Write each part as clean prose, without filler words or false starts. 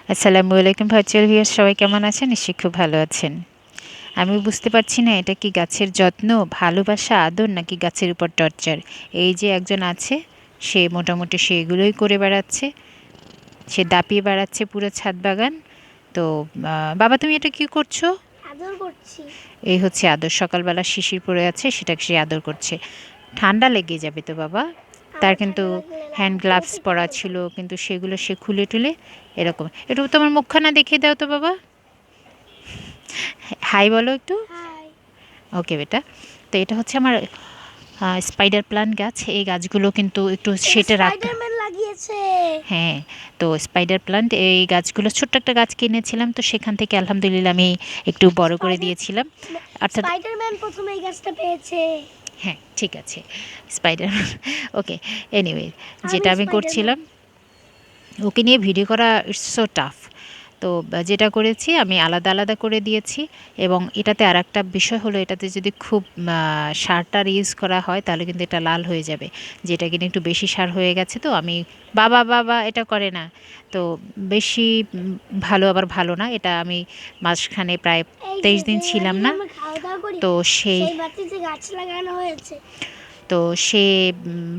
আসসালামু আলাইকুম virtual viewers, সবাই কেমন আছেন? নিশ্চয়ই খুব ভালো আছেন। আমি বুঝতে পারছি না এটা কি গাছের যত্ন, ভালোবাসা, আদর নাকি গাছের উপর টর্চার। এই যে একজন আছে, সে মোটামুটি সে এগুলোই করে বেড়াচ্ছে, সে দাপিয়ে বেড়াচ্ছে পুরো ছাদ বাগান। তো বাবা তুমি এটা কি করছো? আদর করছি। এই হচ্ছে আদর, সকালবেলা শিশির পড়ে আছে সেটাকে সে আদর করছে। ঠান্ডা লেগে যাবে তো বাবা। তার আমার কিন্তু ঠান্ডা লাগলে হ্যান্ড লাগবে, গ্লাভস ওকে কি পরা করবো? ছিল, কিন্তু সেগুলো সে খুলে টুলে এরকম। একটু তোমার মুখখানা দেখিয়ে দাও তো বাবা, হাই বলো একটু। হাই। ওকে বেটা। তো এটা হচ্ছে আমার স্পাইডার প্লান্ট গাছ। এই গাছগুলো কিন্তু একটু সেটে রাখতে। স্পাইডারম্যান লাগিয়েছে। হ্যাঁ, তো স্পাইডার প্লান্ট এই গাছগুলো ছোট্ট একটা গাছ কিনেছিলাম, তো সেখান থেকে আলহামদুলিল্লাহ আমি একটু বড় করে স্পাইডার দিয়েছিলাম। অর্থাৎ স্পাইডারম্যান প্রথমে এই গাছটা পেয়েছে। হ্যাঁ, ঠিক আছে, স্পাইডার ওকে। এনিওয়ে, আমি যেটা আমি স্পাইডারম্যান। করছিলাম, ওকে নিয়ে ভিডিও করা ইটস সো টাফ। তো যেটা করেছি আমি আলাদা আলাদা করে দিয়েছি। এবং এটাতে আর একটা বিষয় হলো, এটাতে যদি খুব সার টার ইউজ করা হয় তাহলে কিন্তু এটা লাল হয়ে যাবে, যেটা কিনা একটু বেশি সার হয়ে গেছে। তো আমি বাবা বাবা এটা করে না, তো বেশি ভালো আবার ভালো না এটা। আমি মাঝখানে প্রায় এই 23 যে দিন যে ছিলাম বাড়িতে না। আমরা খাওয়া দাওয়া করি, তো সেই সেই বাড়িতে গাছ লাগানো হয়েছে। তো সে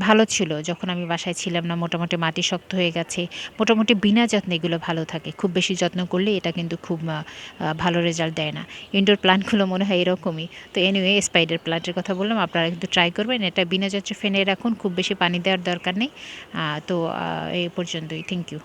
ভালো ছিল যখন আমি বাসায় ছিলাম না। মোটামুটি মাটি শক্ত হয়ে গেছে, মোটামুটি বিনা যত্নে এগুলো ভালো থাকে। খুব বেশি যত্ন করলে এটা কিন্তু খুব ভালো রেজাল্ট দেয় না। ইনডোর প্লান্টগুলো মনে হয় এরকমই। তো এনিওয়ে, স্পাইডার প্লান্টের কথা বললাম, আপনারা কিন্তু ট্রাই করবেন। এটা বিনা যত্নে ফেনে রাখুন, খুব বেশি পানি দেওয়ার দরকার নেই। তো এই পর্যন্তই, থ্যাংক ইউ।